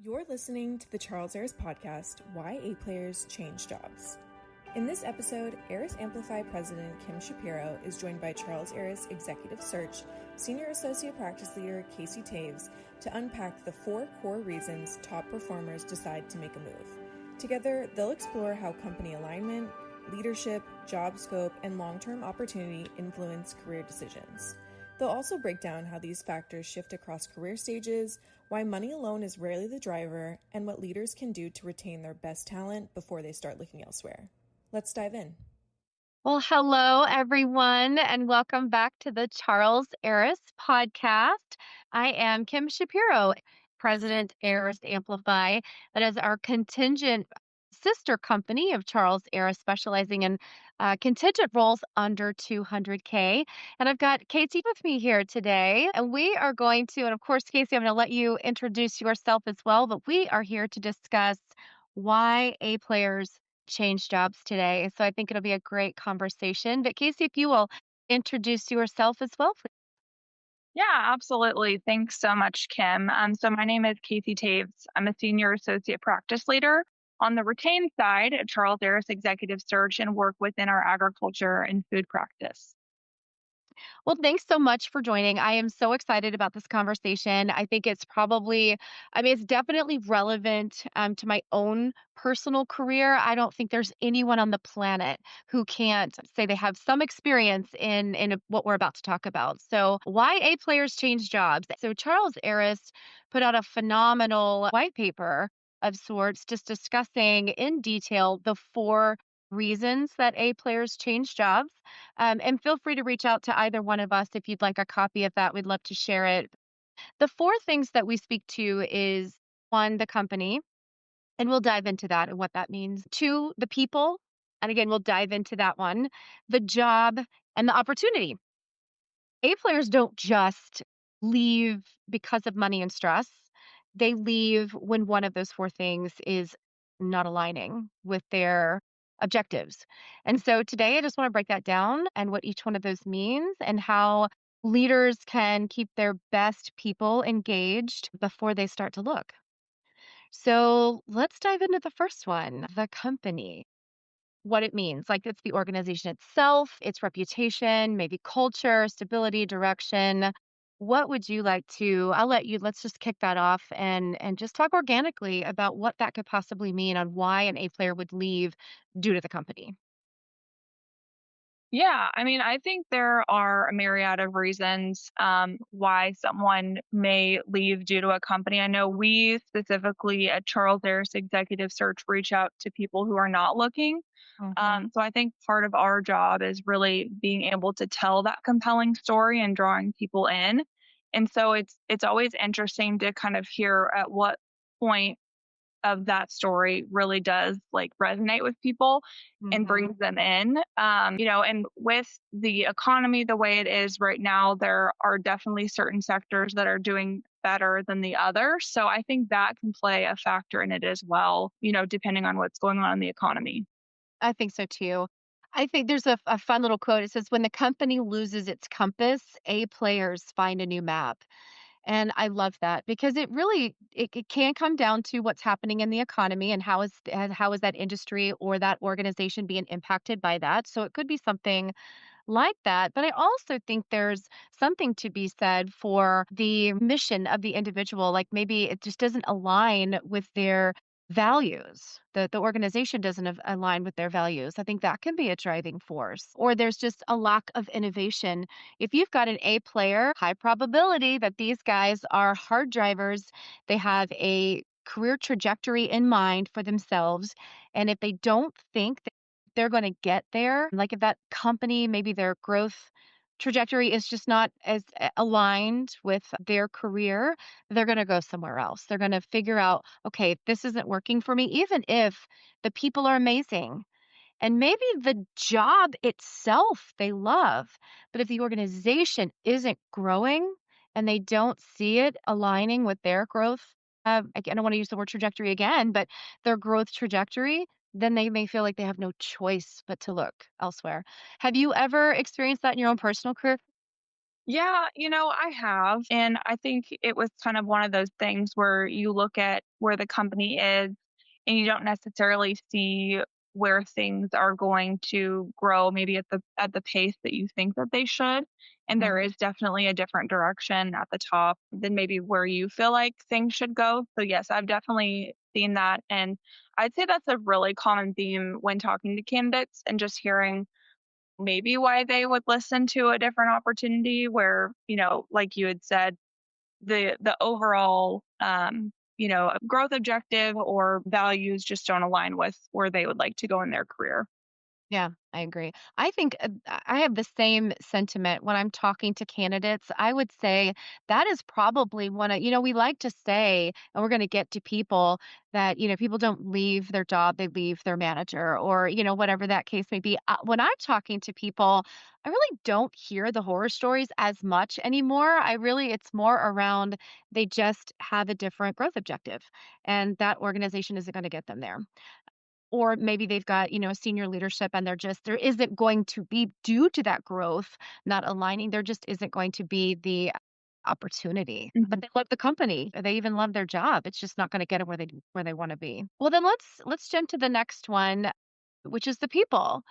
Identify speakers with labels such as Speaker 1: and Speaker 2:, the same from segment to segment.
Speaker 1: You're listening to the Charles Aris podcast, Why A Players Change Jobs. In this episode, Aris Amplify President Kim Shapiro is joined by Charles Aris Executive Search Senior Associate Practice Leader Kacey Toews to unpack the 4 core reasons top performers decide to make a move. Together, they'll explore how company alignment, leadership, job scope, and long-term opportunity influence career decisions. They'll also break down how these factors shift across career stages, why money alone is rarely the driver, and what leaders can do to retain their best talent before they start looking elsewhere. Let's dive in.
Speaker 2: Well, hello, everyone, and welcome back to the Charles Aris podcast. I am Kim Shapiro, President Aris Amplify. That is our contingent sister company of Charles Aris, specializing in contingent roles under 200K. And I've got Kacey with me here today, and we are going to, and of course, Kacey, I'm going to let you introduce yourself as well, but we are here to discuss why A players change jobs today. So I think it'll be a great conversation. But Kacey, if you will introduce yourself as well, please.
Speaker 3: Yeah, absolutely. Thanks so much, Kim. So my name is Kacey Toews. I'm a Senior Associate Practice Leader on the retained side at Charles Aris Executive Search and work within our agriculture and food practice.
Speaker 2: Well, thanks so much for joining. I am so excited about this conversation. I think it's it's definitely relevant to my own personal career. I don't think there's anyone on the planet who can't say they have some experience in what we're about to talk about. So why A players change jobs. So Charles Aris put out a phenomenal white paper of sorts, just discussing in detail the 4 reasons that A players change jobs. And feel free to reach out to either one of us if you'd like a copy of that. We'd love to share it. The 4 things that we speak to is 1, the company, and we'll dive into that and what that means. 2, the people, and again, we'll dive into that one. The job and the opportunity. A players don't just leave because of money and stress. They leave when one of those 4 things is not aligning with their objectives. And so today I just want to break that down and what each one of those means and how leaders can keep their best people engaged before they start to look. So let's dive into the first one, the company. What it means, like it's the organization itself, its reputation, maybe culture, stability, direction. What would you like to? Let's just kick that off and just talk organically about what that could possibly mean on why an A player would leave due to the company.
Speaker 3: Yeah, I think there are a myriad of reasons why someone may leave due to a company. I know we specifically at Charles Aris Executive Search reach out to people who are not looking. So I think part of our job is really being able to tell that compelling story and drawing people in. And so it's always interesting to kind of hear at what point of that story really does like resonate with people and brings them in. And with the economy the way it is right now, there are definitely certain sectors that are doing better than the other. So I think that can play a factor in it as well, depending on what's going on in the economy.
Speaker 2: I think so too. I think there's a fun little quote. It says, when the company loses its compass, A players find a new map. And I love that because it can come down to what's happening in the economy and how is that industry or that organization being impacted by that. So it could be something like that. But I also think there's something to be said for the mission of the individual. Like maybe it just doesn't align with their values. The organization doesn't align with their values. I think that can be a driving force. Or there's just a lack of innovation. If you've got an A player, high probability that these guys are hard drivers. They have a career trajectory in mind for themselves. And if they don't think that they're going to get there, like if that company, maybe their growth trajectory is just not as aligned with their career, they're going to go somewhere else. They're going to figure out, okay, this isn't working for me, even if the people are amazing. And maybe the job itself they love, but if the organization isn't growing and they don't see it aligning with their growth, again, I don't want to use the word trajectory again, but their growth trajectory, then they may feel like they have no choice but to look elsewhere. Have you ever experienced that in your own personal career?
Speaker 3: Yeah, I have. And I think it was kind of one of those things where you look at where the company is and you don't necessarily see where things are going to grow maybe at the pace that you think that they should. And
Speaker 2: Mhm.
Speaker 3: there is definitely a different direction at the top than maybe where you feel like things should go. So yes, I've definitely seen that. And I'd say that's a really common theme when talking to candidates and just hearing maybe why they would listen to a different opportunity where, like you had said, the overall growth objective or values just don't align with where they would like to go in their career.
Speaker 2: Yeah, I agree. I think I have the same sentiment when I'm talking to candidates. I would say that is probably one of, we like to say, and we're going to get to people that, people don't leave their job, they leave their manager or, whatever that case may be. When I'm talking to people, I really don't hear the horror stories as much anymore. It's more around they just have a different growth objective and that organization isn't going to get them there. Or maybe they've got, senior leadership and there isn't going to be due to that growth not aligning, there just isn't going to be the opportunity. But
Speaker 3: Mhm.
Speaker 2: they love the company. Or they even love their job. It's just not going to get it where they want to be. Well, then let's jump to the next one, which is the people.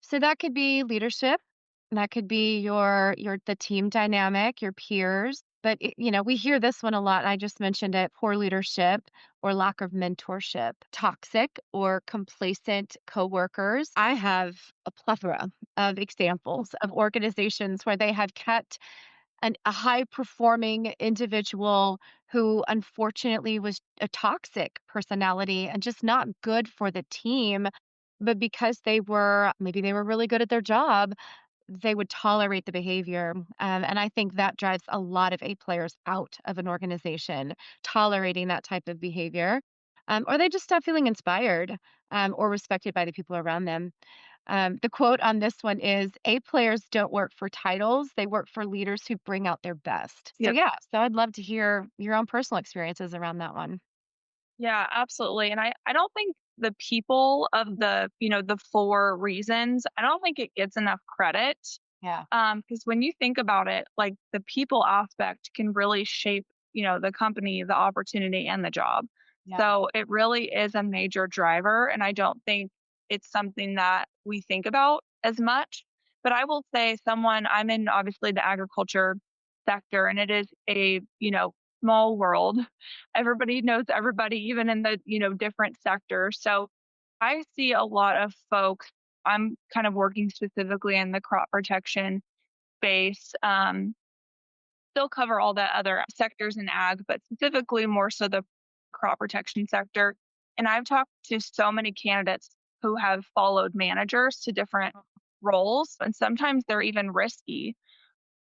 Speaker 2: So that could be leadership. That could be your the team dynamic, your peers. But we hear this one a lot. I just mentioned it: poor leadership or lack of mentorship, toxic or complacent coworkers. I have a plethora of examples of organizations where they have kept a high performing individual who unfortunately was a toxic personality and just not good for the team. But because maybe they were really good at their job, they would tolerate the behavior. And I think that drives a lot of A players out of an organization, tolerating that type of behavior. Or they just stop feeling inspired or respected by the people around them. The quote on this one is A players don't work for titles, they work for leaders who bring out their best. So,
Speaker 3: Yep.
Speaker 2: yeah, so I'd love to hear your own personal experiences around that one.
Speaker 3: Yeah, absolutely. And I don't think the people of the four reasons, I don't think it gets enough credit.
Speaker 2: Yeah.
Speaker 3: Because when you think about it, like the people aspect can really shape, the company, the opportunity, and the job.
Speaker 2: Yeah.
Speaker 3: So it really is a major driver. And I don't think it's something that we think about as much. But I will say, I'm in obviously the agriculture sector, and it is a, small world. Everybody knows everybody, even in the, different sectors. So I see a lot of folks. I'm kind of working specifically in the crop protection space. Still cover all the other sectors in ag, but specifically more so the crop protection sector. And I've talked to so many candidates who have followed managers to different roles, and sometimes they're even risky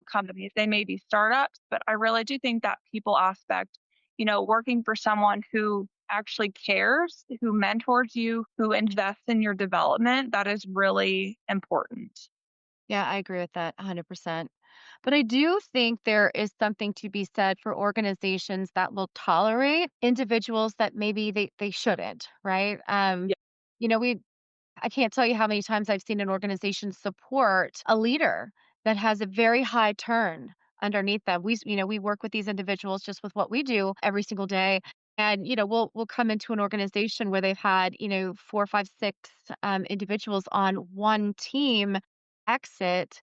Speaker 3: companies. They may be startups, but I really do think that people aspect, working for someone who actually cares, who mentors you, who invests in your development, that is really important.
Speaker 2: Yeah, I agree with that 100%. But I do think there is something to be said for organizations that will tolerate individuals that maybe they shouldn't, right?
Speaker 3: Yeah.
Speaker 2: You know, we I can't tell you how many times I've seen an organization support a leader that has a very high turn underneath them. We work with these individuals just with what we do every single day. And, we'll come into an organization where they've had, four, five, six individuals on one team exit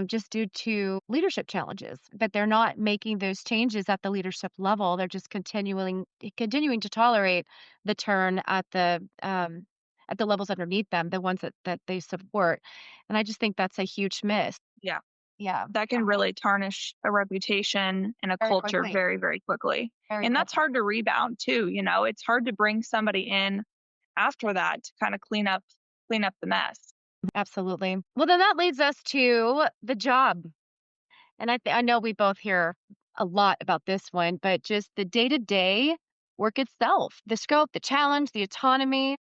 Speaker 2: just due to leadership challenges. But they're not making those changes at the leadership level. They're just continuing to tolerate the turn at the levels underneath them, the ones that they support. And I just think that's a huge miss.
Speaker 3: Yeah.
Speaker 2: Yeah.
Speaker 3: That can really tarnish a reputation and a
Speaker 2: Very
Speaker 3: culture
Speaker 2: quickly.
Speaker 3: very, very quickly.
Speaker 2: Very
Speaker 3: And that's
Speaker 2: quickly.
Speaker 3: hard to rebound too. It's hard to bring somebody in after that to kind of clean up the mess.
Speaker 2: Absolutely. Well, then that leads us to the job. And I know we both hear a lot about this one, but just the day-to-day work itself, the scope, the challenge, the autonomy,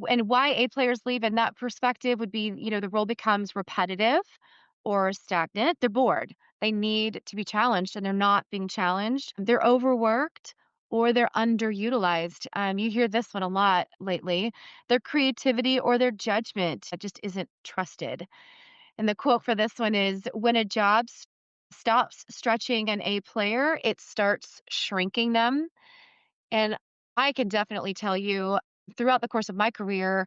Speaker 2: and why A players leave in that perspective would be, the role becomes repetitive or stagnant. They're bored. They need to be challenged and they're not being challenged. They're overworked or they're underutilized. You hear this one a lot lately. Their creativity or their judgment just isn't trusted. And the quote for this one is when a job stops stretching an A player, it starts shrinking them. And I can definitely tell you throughout the course of my career,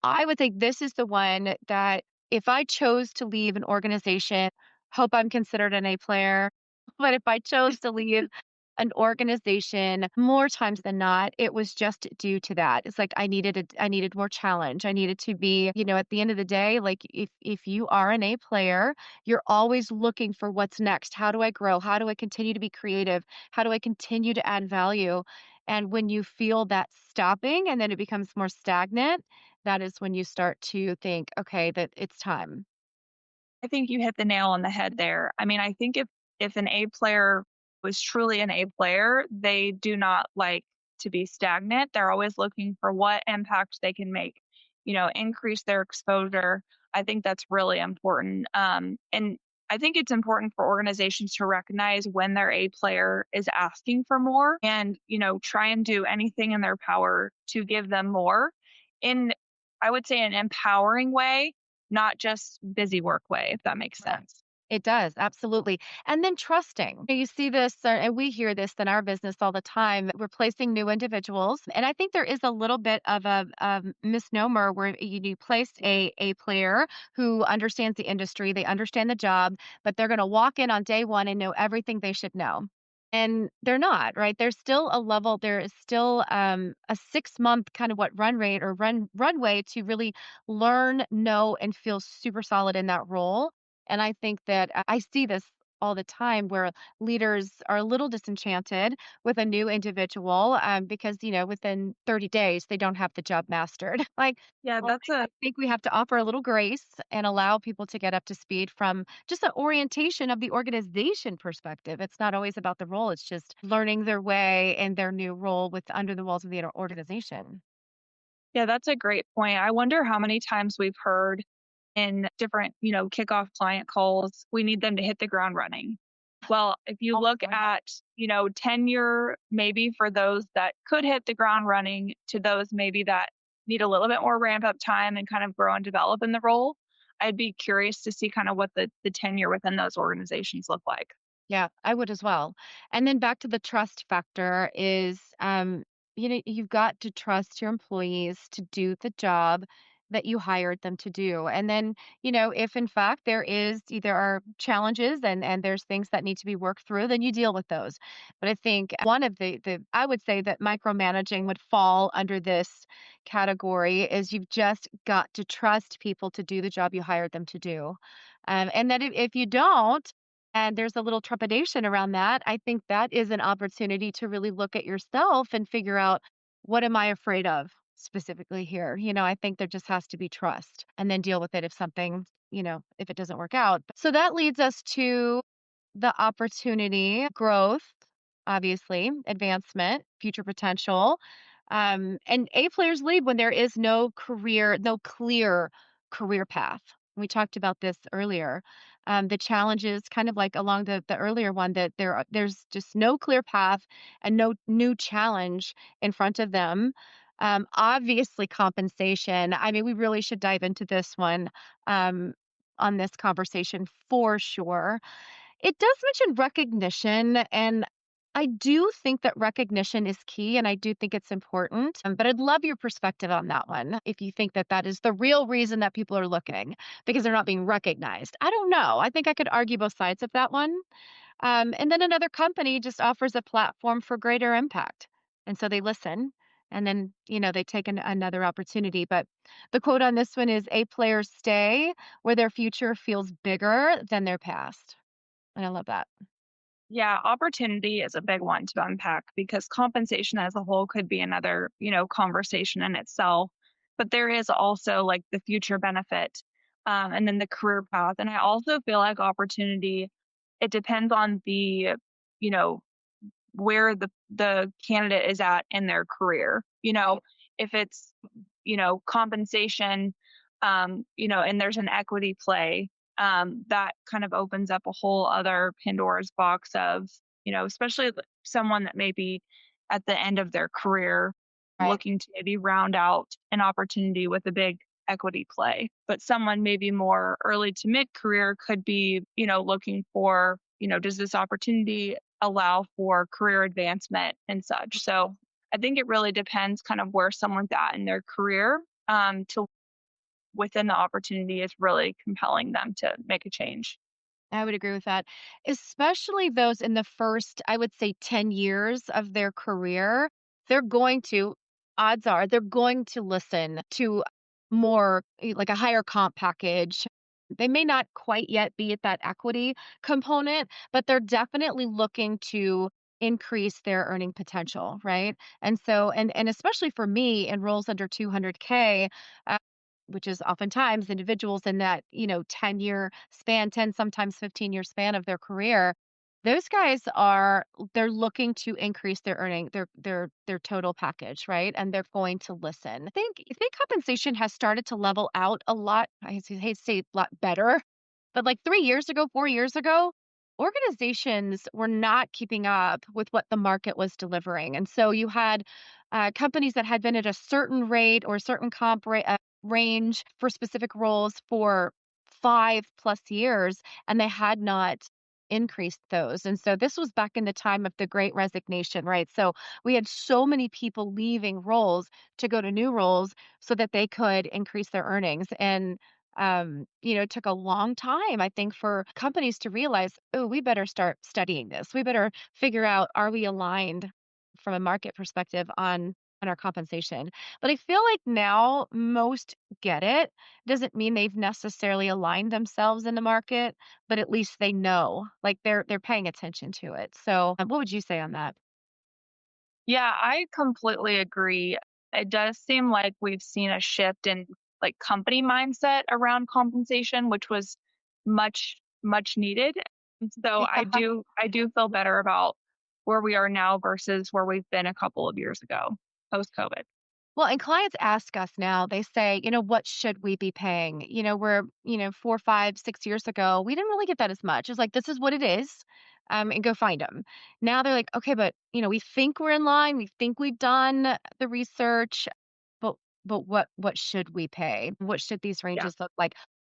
Speaker 2: I would think this is the one that if I chose to leave an organization, hope I'm considered an A player. But if I chose to leave an organization more times than not, it was just due to that. It's like I needed more challenge. I needed to be, at the end of the day, like if you are an A player, you're always looking for what's next. How do I grow? How do I continue to be creative? How do I continue to add value? And when you feel that stopping and then it becomes more stagnant, that is when you start to think, okay, that it's time.
Speaker 3: I think you hit the nail on the head there. I mean, I think if an A player was truly an A player, they do not like to be stagnant. They're always looking for what impact they can make, increase their exposure. I think that's really important. And I think it's important for organizations to recognize when their A player is asking for more and, try and do anything in their power to give them more in, I would say, an empowering way, not just busy work way, if that makes
Speaker 2: Right.
Speaker 3: sense.
Speaker 2: It does, absolutely. And then trusting. You see this, and we hear this in our business all the time, replacing new individuals. And I think there is a little bit of a misnomer where you place a player who understands the industry, they understand the job, but they're going to walk in on day one and know everything they should know. And they're not, right? There's still a level, there is still a 6 month kind of run rate or runway to really learn, know, and feel super solid in that role. And I think that I see this all the time where leaders are a little disenchanted with a new individual because, within 30 days, they don't have the job mastered. Like,
Speaker 3: Yeah,
Speaker 2: well, I think we have to offer a little grace and allow people to get up to speed from just the orientation of the organization perspective. It's not always about the role, it's just learning their way and their new role with under the walls of the organization.
Speaker 3: that's a great point. I wonder how many times we've heard in different, kickoff client calls, we need them to hit the ground running. Well, if you
Speaker 2: Oh,
Speaker 3: look
Speaker 2: my God.
Speaker 3: at, tenure maybe for those that could hit the ground running to those maybe that need a little bit more ramp up time and kind of grow and develop in the role, I'd be curious to see kind of what the tenure within those organizations look like.
Speaker 2: Yeah, I would as well. And then back to the trust factor is, you've got to trust your employees to do the job that you hired them to do. And then, if in fact there are challenges and there's things that need to be worked through, then you deal with those. But I think one of the I would say that micromanaging would fall under this category is you've just got to trust people to do the job you hired them to do. And that if you don't, and there's a little trepidation around that, I think that is an opportunity to really look at yourself and figure out what am I afraid of specifically here? I think there just has to be trust and then deal with it if something, if it doesn't work out. So that leads us to the opportunity, growth, obviously, advancement, future potential. And A players lead when there is no clear career path. We talked about this earlier. The challenges, kind of like along the earlier one, that there's just no clear path and no new challenge in front of them. Obviously, compensation. I mean, we really should dive into this one um, on this conversation for sure. It does mention recognition, and I do think that recognition is key, and I do think it's important. But I'd love your perspective on that one. If you think that that is the real reason that people are looking because they're not being recognized. I don't know. I think I could argue both sides of that one. And then another company just offers a platform for greater impact. And so they listen and then, they take another opportunity. But the quote on this one is A players stay where their future feels bigger than their past. And I love that.
Speaker 3: Yeah, opportunity is a big one to unpack because compensation as a whole could be another, conversation in itself. But there is also like the future benefit, and then the career path. And I also feel like opportunity, it depends on you know, where the candidate is at in their career. If it's, compensation, and there's an equity play, that kind of opens up a whole other Pandora's box of, especially someone that may be at the end of their career
Speaker 2: Right.
Speaker 3: looking to maybe round out an opportunity with a big equity play. But someone maybe more early to mid career could be, looking for does this opportunity allow for career advancement and such? So I think it really depends kind of where someone's at in their career, to within the opportunity is really compelling them to make a change.
Speaker 2: I would agree with that, especially those in the first, I would say, 10 years of their career. They're going to, odds are, they're going to listen to more like a higher comp package. They may not quite yet be at that equity component, but they're definitely looking to increase their earning potential, right? And so, and especially for me in roles under 200K, which is oftentimes individuals in that, 10-year span, 10, sometimes 15-year span of their career, those guys they're looking to increase their earning, their total package, right? And they're going to listen. I think compensation has started to level out a lot. I hate to say a lot better, but like 3 years ago, 4 years ago, organizations were not keeping up with what the market was delivering. And so you had companies that had been at a certain rate or a certain range for specific roles for 5+ years, and they had not increased those. And so this was back in the time of the great resignation, right? So we had so many people leaving roles to go to new roles so that they could increase their earnings. And it took a long time, I think, for companies to realize, oh, we better start studying this. We better figure out, are we aligned from a market perspective on our compensation? But I feel like now most get it. Doesn't mean they've necessarily aligned themselves in the market, but at least they know, like they're paying attention to it. So, what would you say on that?
Speaker 3: Yeah, I completely agree. It does seem like we've seen a shift in like company mindset around compensation, which was much needed. And so I do feel better about where we are now versus where we've been a couple of years ago post COVID.
Speaker 2: Well, and clients ask us now, they say, what should we be paying? We're, 4, 5, 6 years ago, we didn't really get that as much. It's like, this is what it is, and go find them. Now they're like, okay, but, we think we're in line. We think we've done the research, but, what should we pay? What should these
Speaker 3: Yeah.
Speaker 2: ranges look like?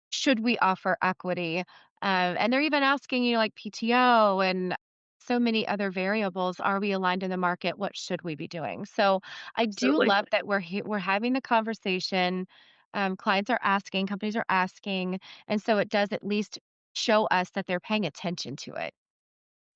Speaker 2: Should we offer equity? And they're even asking, like PTO and so many other variables. Are we aligned in the market? What should we be doing? So I do
Speaker 3: Absolutely.
Speaker 2: love that we're having the conversation. Clients are asking, companies are asking, and so it does at least show us that they're paying attention to it.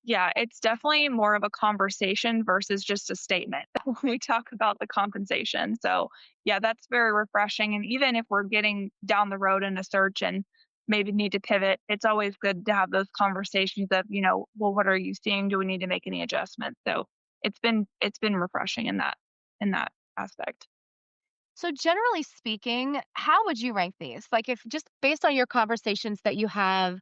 Speaker 3: Yeah, it's definitely more of a conversation versus just a statement when we talk about the compensation. So, yeah, that's very refreshing. And even if we're getting down the road in a search and maybe need to pivot, it's always good to have those conversations of, well, what are you seeing? Do we need to make any adjustments? So it's been refreshing in that aspect.
Speaker 2: So generally speaking, how would you rank these? Like if just based on your conversations that you have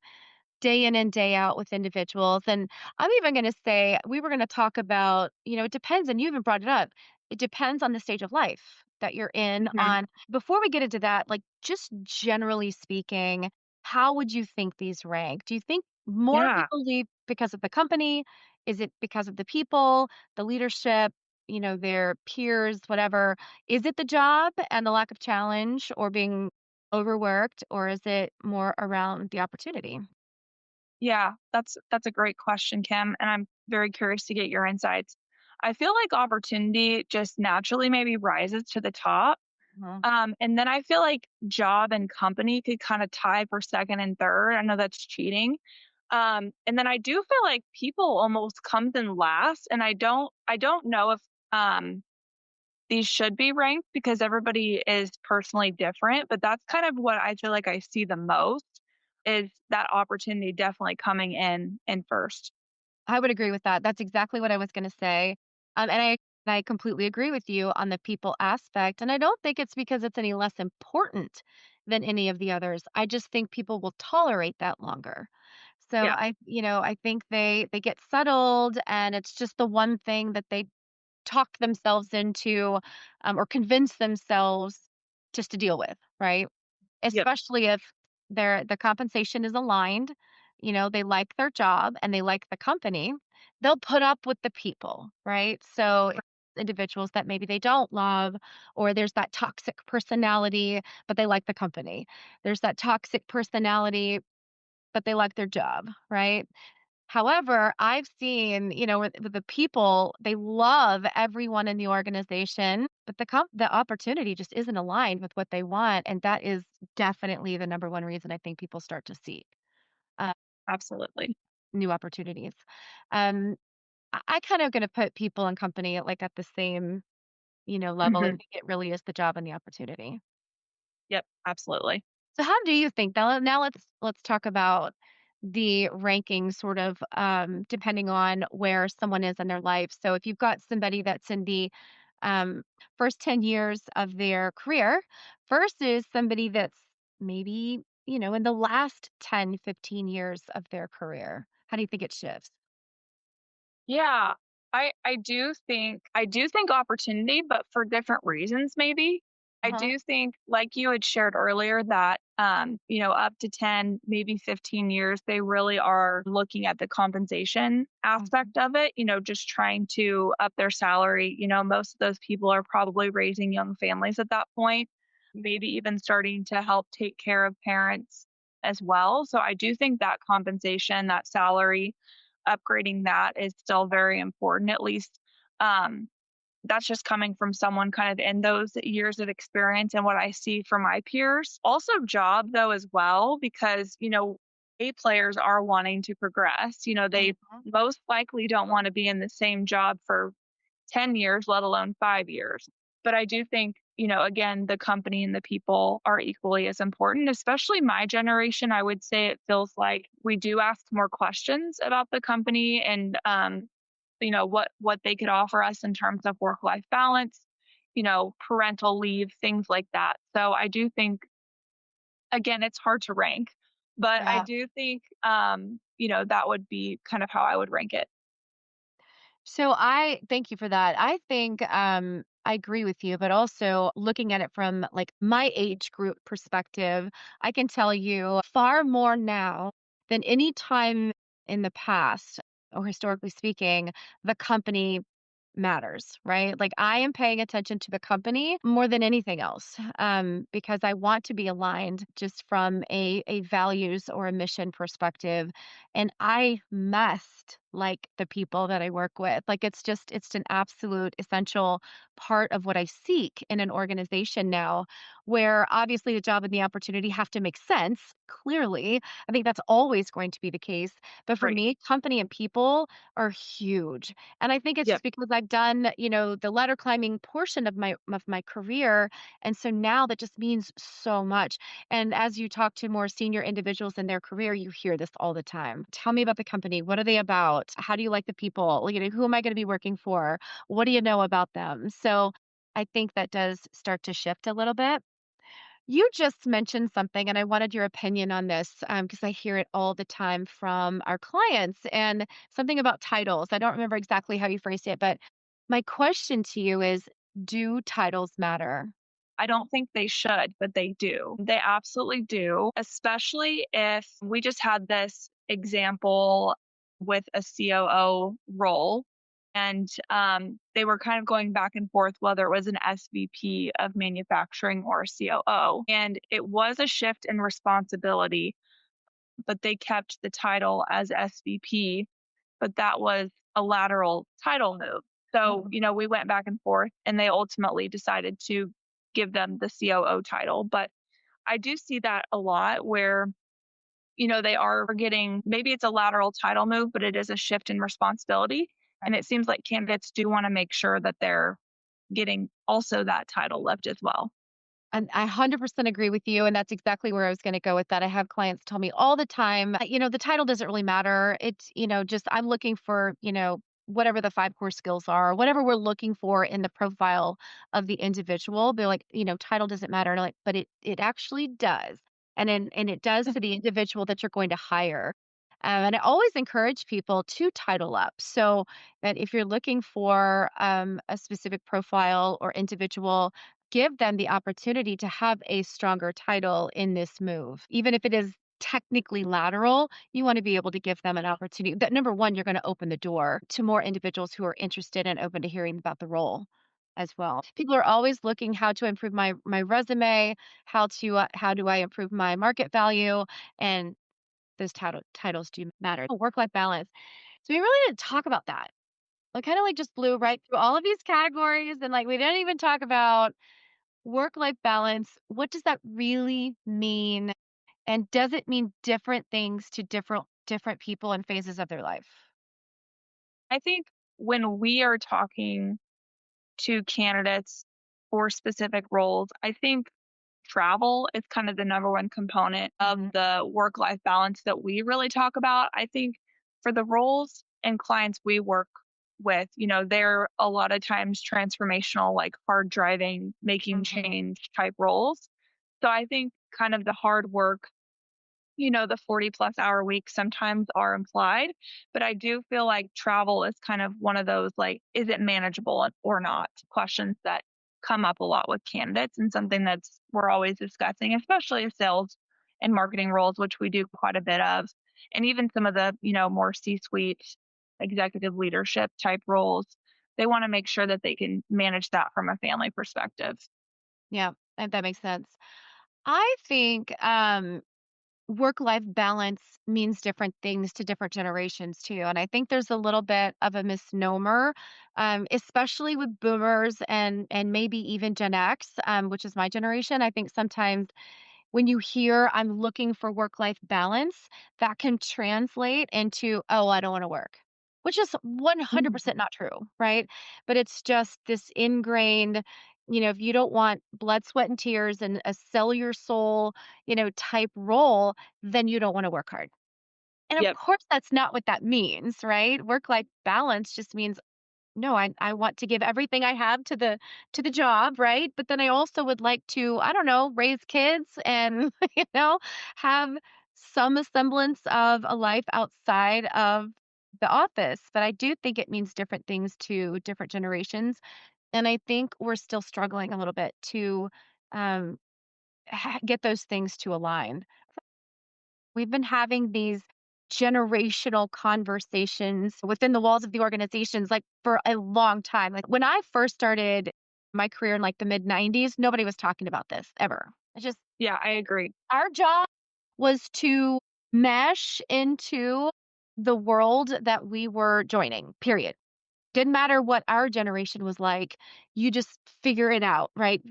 Speaker 2: day in and day out with individuals. And I'm even going to say, we were going to talk about, it depends, and you even brought it up. It depends on the stage of life that you're in.
Speaker 3: Mhm.
Speaker 2: On before we get into that, like just generally speaking, how would you think these rank? Do you think more
Speaker 3: Yeah.
Speaker 2: people leave because of the company? Is it because of the people, the leadership, their peers, whatever? Is it the job and the lack of challenge or being overworked, or is it more around the opportunity?
Speaker 3: Yeah, that's a great question, Kim, and I'm very curious to get your insights. I feel like opportunity just naturally maybe rises to the top. And then I feel like job and company could kind of tie for second and third. I know that's cheating. And then I do feel like people almost comes in last, and I don't know if these should be ranked because everybody is personally different, but that's kind of what I feel like I see the most is that opportunity definitely coming in first.
Speaker 2: I would agree with that. That's exactly what I was gonna say. And I completely agree with you on the people aspect, and I don't think it's because it's any less important than any of the others. I just think people will tolerate that longer. So
Speaker 3: Yeah.
Speaker 2: I think they get settled, and it's just the one thing that they talk themselves into, or convince themselves just to deal with, right?
Speaker 3: Yep.
Speaker 2: Especially if the compensation is aligned, they like their job and they like the company, they'll put up with the people, right? So if individuals that maybe they don't love, or there's that toxic personality, but they like the company. There's that toxic personality, but they like their job, right? However, I've seen, with the people, they love everyone in the organization, but the opportunity just isn't aligned with what they want, and that is definitely the number one reason I think people start to seek uh,
Speaker 3: Absolutely.
Speaker 2: new opportunities. Um, I kind of gonna put people and company like at the same, level. I
Speaker 3: Hmm.
Speaker 2: think it really is the job and the opportunity.
Speaker 3: Yep, absolutely.
Speaker 2: So how do you think now let's talk about the ranking sort of depending on where someone is in their life. So if you've got somebody that's in the um, first 10 years of their career versus somebody that's maybe, in the last 10, 15 years of their career, how do you think it shifts?
Speaker 3: Yeah, I do think opportunity, but for different reasons maybe. I
Speaker 2: Uh-huh.
Speaker 3: do think, like you had shared earlier, that up to 10, maybe 15 years, they really are looking at the compensation
Speaker 2: Mhm.
Speaker 3: aspect of it, just trying to up their salary. Most of those people are probably raising young families at that point, maybe even starting to help take care of parents as well. So I do think that compensation, that salary, upgrading that is still very important, at least. Um, that's just coming from someone kind of in those years of experience and what I see from my peers. Also, job though, as well, because, A players are wanting to progress. They
Speaker 2: Mhm.
Speaker 3: most likely don't want to be in the same job for 10 years, let alone 5 years. But I do think, again, the company and the people are equally as important, especially my generation. I would say it feels like we do ask more questions about the company and, what they could offer us in terms of work life balance, parental leave, things like that. So I do think, again, it's hard to rank, but I
Speaker 2: Yeah.
Speaker 3: do think, that would be kind of how I would rank it.
Speaker 2: So I thank you for that. I think I agree with you, but also looking at it from like my age group perspective, I can tell you far more now than any time in the past or historically speaking, the company matters, right? Like I am paying attention to the company more than anything else, because I want to be aligned just from a values or a mission perspective, and I must like the people that I work with. Like it's an absolute essential part of what I seek in an organization now, where obviously the job and the opportunity have to make sense. Clearly, I think that's always going to be the case. But for
Speaker 3: Right.
Speaker 2: me, company and people are huge, and I think it's
Speaker 3: Yep.
Speaker 2: just because I've done, the ladder climbing portion of my career. And so now that just means so much. And as you talk to more senior individuals in their career, you hear this all the time. Tell me about the company. What are they about? How do you like the people? Like, who am I going to be working for? What do you know about them? So I think that does start to shift a little bit. You just mentioned something, and I wanted your opinion on this because I hear it all the time from our clients and something about titles. I don't remember exactly how you phrased it, but my question to you is, do titles matter?
Speaker 3: I don't think they should, but they do. They absolutely do, especially if we just had this example with a COO role. And they were kind of going back and forth whether it was an SVP of manufacturing or a COO. And it was a shift in responsibility, but they kept the title as SVP, but that was a lateral title move. So,
Speaker 2: Mhm.
Speaker 3: we went back and forth and they ultimately decided to give them the COO title. But I do see that a lot where, they are getting, maybe it's a lateral title move, but it is a shift in responsibility. And it seems like candidates do want to make sure that they're getting also that title lift as well.
Speaker 2: And I 100% agree with you, and that's exactly where I was gonna go with that. I have clients tell me all the time, the title doesn't really matter. It's, just I'm looking for, whatever the 5 core skills are, whatever we're looking for in the profile of the individual. They're like, title doesn't matter. And I'm like, but it actually does. And it does to the individual that you're going to hire. And I always encourage people to title up so that if you're looking for a specific profile or individual, give them the opportunity to have a stronger title in this move. Even if it is technically lateral, you want to be able to give them an opportunity. That number one, you're going to open the door to more individuals who are interested and open to hearing about the role as well. People are always looking how to improve my resume, how do I improve my market value, and those titles do matter. Work-life balance. So we really didn't talk about that. I kind of like just blew right through all of these categories and like we didn't even talk about work-life balance. What does that really mean? And does it mean different things to different people in phases of their life?
Speaker 3: I think when we are talking to candidates for specific roles, I think travel is kind of the number one component of
Speaker 2: Mhm.
Speaker 3: the work life balance that we really talk about. I think for the roles and clients we work with, they're a lot of times transformational, like hard driving, making
Speaker 2: Mhm.
Speaker 3: change type roles. So I think kind of the hard work, the 40 plus hour weeks sometimes are implied, but I do feel like travel is kind of one of those like, is it manageable or not questions that come up a lot with candidates and something that's we're always discussing, especially sales and marketing roles, which we do quite a bit of. And even some of the, more C suite executive leadership type roles, they want to make sure that they can manage that from a family perspective.
Speaker 2: Yeah, that makes sense. I think work life balance means different things to different generations too. And I think there's a little bit of a misnomer, especially with boomers and maybe even Gen X, which is my generation. I think sometimes when you hear I'm looking for work life balance, that can translate into, oh, I don't want to work, which is
Speaker 3: Mhm.
Speaker 2: 100% not true, right? But it's just this ingrained, if you don't want blood, sweat, and tears and a sell your soul, type role, then you don't want to work hard. And of
Speaker 3: Yep.
Speaker 2: course, that's not what that means, right? Work life balance just means no, I want to give everything I have to the job, right? But then I also would like to, I don't know, raise kids and, have some semblance of a life outside of the office. But I do think it means different things to different generations. And I think we're still struggling a little bit to um, get those things to align. We've been having these generational conversations within the walls of the organizations like for a long time. Like when I first started my career in like the mid 90s, nobody was talking about this ever. It's just
Speaker 3: Yeah, I agree.
Speaker 2: our job was to mesh into the world that we were joining, period. Didn't matter what our generation was like, you just figure it out, right?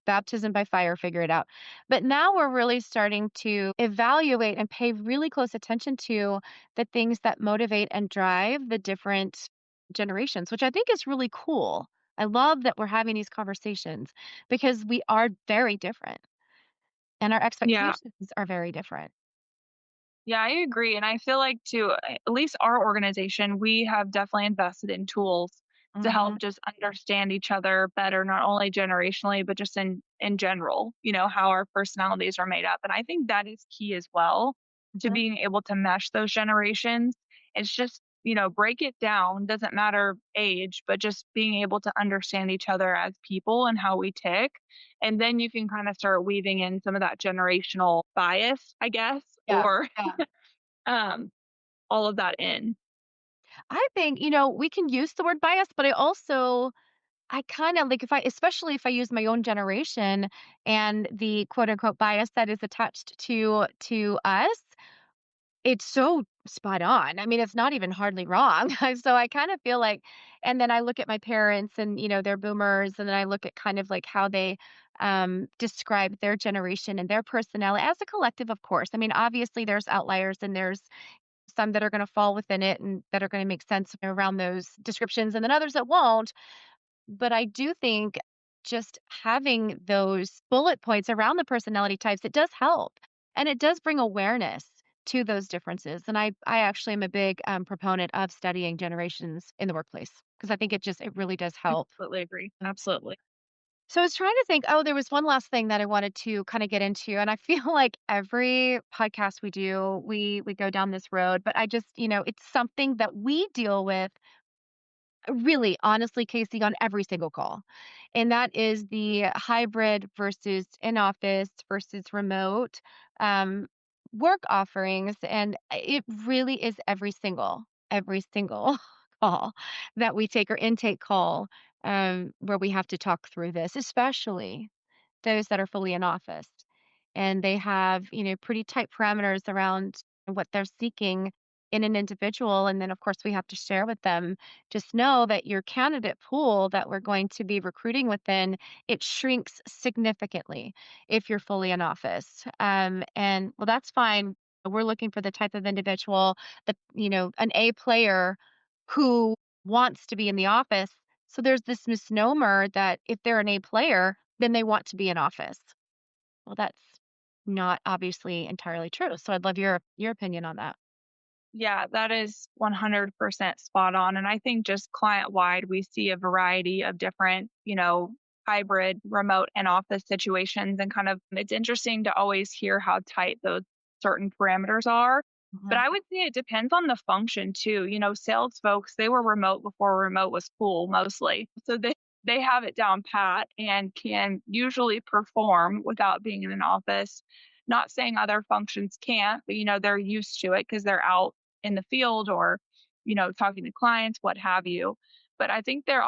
Speaker 2: Baptism by fire, figure it out. But now we're really starting to evaluate and pay really close attention to the things that motivate and drive the different generations, which I think is really cool. I love that we're having these conversations because we are very different and our
Speaker 3: Yeah.
Speaker 2: expectations are very different.
Speaker 3: Yeah, I agree. And I feel like too, at least our organization, we have definitely invested in tools to
Speaker 2: Hmm.
Speaker 3: help just understand each other better, not only generationally, but just in general, how our personalities are made up. And I think that is key as well to
Speaker 2: Hmm.
Speaker 3: being able to mesh those generations. It's just, break it down, doesn't matter age, but just being able to understand each other as people and how we tick. And then you can kind of start weaving in some of that generational bias, I guess,
Speaker 2: Yeah.
Speaker 3: or
Speaker 2: Yeah.
Speaker 3: um, all of that in.
Speaker 2: I think, we can use the word bias, but I kind of like if I, especially if I use my own generation and the quote unquote bias that is attached to us, it's so spot on. I mean, it's not even hardly wrong. So I kind of feel like, and then I look at my parents and they're boomers, and then I look at kind of like how they describe their generation and their personality as a collective, of course. I mean, obviously there's outliers and there's some that are going to fall within it and that are going to make sense around those descriptions, and then others that won't. But I do think just having those bullet points around the personality types, it does help. And it does bring awareness to those differences. And I actually am a big proponent of studying generations in the workplace because I think it really does
Speaker 3: I
Speaker 2: help.
Speaker 3: completely agree. Absolutely.
Speaker 2: So I was trying to think, oh, there was one last thing that I wanted to kind of get into. And I feel like every podcast we do, we go down this road, but I just, it's something that we deal with really, honestly, Casey, on every single call. And that is the hybrid versus in office versus remote um, work offerings. And it really is every single call that we take or intake call where we have to talk through this, especially those that are fully in office. And they have, pretty tight parameters around what they're seeking in an individual. And then, of course, we have to share with them. Just know that your candidate pool that we're going to be recruiting within, it shrinks significantly if you're fully in office. And well, that's fine. We're looking for the type of individual that, an A player who wants to be in the office. So there's this misnomer that if they're an A player, then they want to be in office. Well, that's not obviously entirely true. So I'd love your opinion on that.
Speaker 3: Yeah, that is 100% spot on. And I think just client wide, we see a variety of different, hybrid, remote, and office situations. And kind of, it's interesting to always hear how tight those certain parameters are. But
Speaker 2: Mhm.
Speaker 3: I would say it depends on the function too. Sales folks, they were remote before remote was cool mostly. So they have it down pat and can usually perform without being in an office. Not saying other functions can't, but they're used to it because they're out in the field or, talking to clients, what have you. But I think there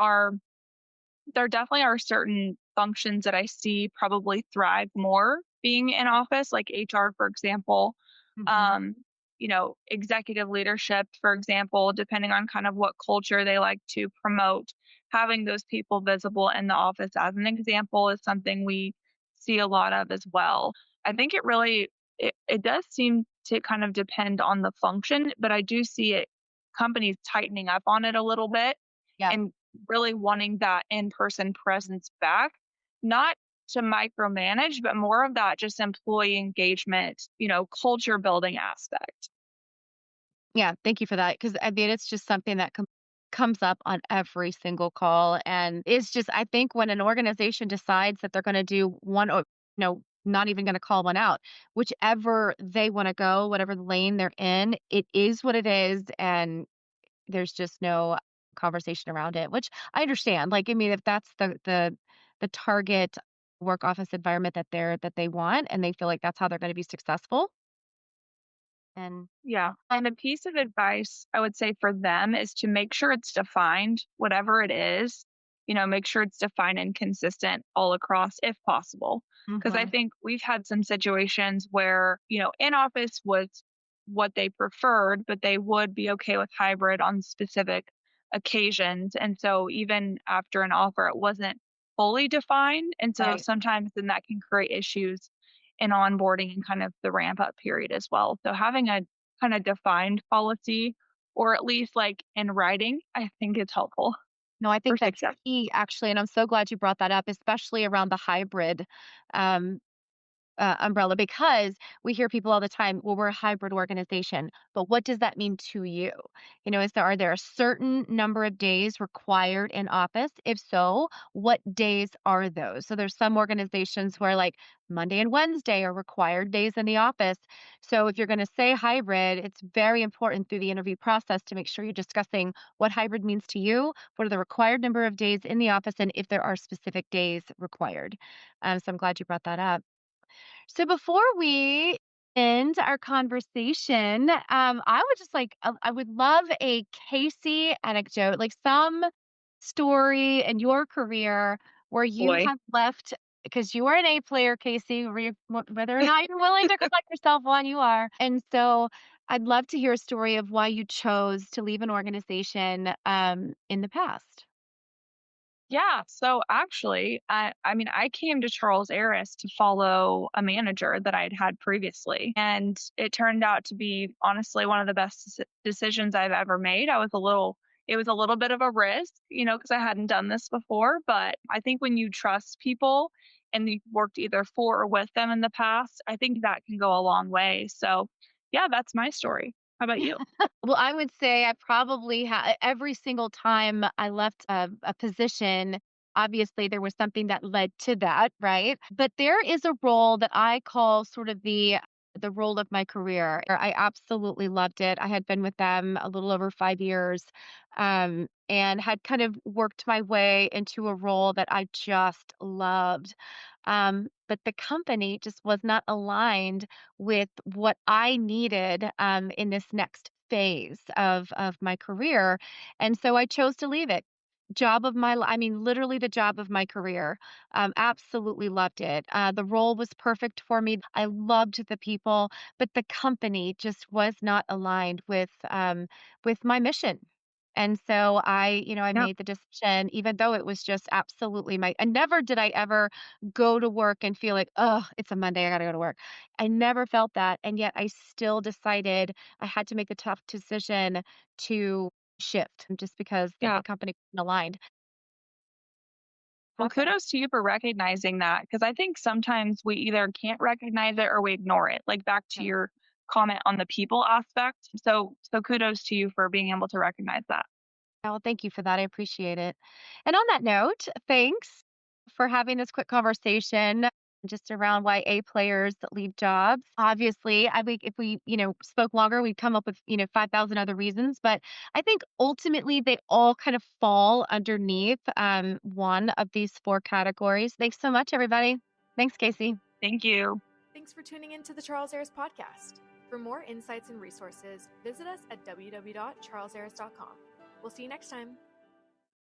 Speaker 3: definitely are certain functions that I see probably thrive more being in office, like HR, for example.
Speaker 2: Mhm.
Speaker 3: Um, executive leadership, for example, depending on kind of what culture they like to promote, having those people visible in the office as an example is something we see a lot of as well. I think it does seem to kind of depend on the function, but I do see it companies tightening up on it a little bit
Speaker 2: Yeah.
Speaker 3: and really wanting that in-person presence back, not to micromanage, but more of that just employee engagement, culture building aspect.
Speaker 2: Yeah, thank you for that. Because I mean, it's just something that comes up on every single call, and it's just I think when an organization decides that they're gonna do one or not even gonna call one out, whichever they wanna go, whatever lane they're in, it is what it is, and there's just no conversation around it, which I understand. Like, I mean, if that's the target work office environment that they want, and they feel like that's how they're gonna be successful, and
Speaker 3: Yeah. And a piece of advice I would say for them is to make sure it's defined, whatever it is, make sure it's defined and consistent all across if possible. Because I
Speaker 2: mhm,
Speaker 3: think we've had some situations where, in office was what they preferred, but they would be okay with hybrid on specific occasions. And so even after an offer, it wasn't fully defined. And so
Speaker 2: right.
Speaker 3: sometimes then that can create issues in onboarding and kind of the ramp up period as well. So having a kind of defined policy or at least like in writing, I think it's helpful
Speaker 2: No, I
Speaker 3: for
Speaker 2: think that's
Speaker 3: success.
Speaker 2: key actually, and I'm so glad you brought that up, especially around the hybrid, um, umbrella, because we hear people all the time, well, we're a hybrid organization, but what does that mean to you? Are there a certain number of days required in office? If so, what days are those? So there's some organizations where like Monday and Wednesday are required days in the office. So if you're going to say hybrid, it's very important through the interview process to make sure you're discussing what hybrid means to you, what are the required number of days in the office, and if there are specific days required. So I'm glad you brought that up. So before we end our conversation, I would just I would love a Casey anecdote, like some story in your career where you
Speaker 3: Boy.
Speaker 2: have left because you are an A player, Casey, whether or not you're willing to call yourself one, you are. And so I'd love to hear a story of why you chose to leave an organization in the past.
Speaker 3: Yeah. So actually, I mean, I came to Charles Aris to follow a manager that I'd had previously. And it turned out to be honestly one of the best decisions I've ever made. It was a little bit of a risk, because I hadn't done this before. But I think when you trust people and you've worked either for or with them in the past, I think that can go a long way. So yeah, that's my story. How about you?
Speaker 2: Well, I would say I probably every single time I left a position, obviously there was something that led to that, right? But there is a role that I call sort of the role of my career. I absolutely loved it. I had been with them a little over 5 years, and had kind of worked my way into a role that I just loved. But the company just was not aligned with what I needed in this next phase of my career, and so I chose to leave it. I mean, literally the job of my career. Absolutely loved it. The role was perfect for me. I loved the people, but the company just was not aligned with my mission. And so I
Speaker 3: Yep.
Speaker 2: made the decision, even though it was just absolutely and never did I ever go to work and feel like, oh, it's a Monday, I gotta go to work. I never felt that. And yet I still decided I had to make the tough decision to shift just because the
Speaker 3: Yeah.
Speaker 2: company wasn't aligned.
Speaker 3: Well,
Speaker 2: Happened.
Speaker 3: kudos to you for recognizing that because I think sometimes we either can't recognize it or we ignore it. Like back to
Speaker 2: Yeah.
Speaker 3: your comment on the people aspect. So kudos to you for being able to recognize that.
Speaker 2: Oh, thank you for that. I appreciate it. And on that note, thanks for having this quick conversation just around why A players leave jobs. Obviously, I think if we spoke longer, we'd come up with 5,000 other reasons. But I think ultimately they all kind of fall underneath one of these four categories. Thanks so much, everybody. Thanks, Casey.
Speaker 3: Thank you.
Speaker 1: Thanks for tuning in to the Charles Aris podcast. For more insights and resources, visit us at www.charlesaris.com. We'll see you next time.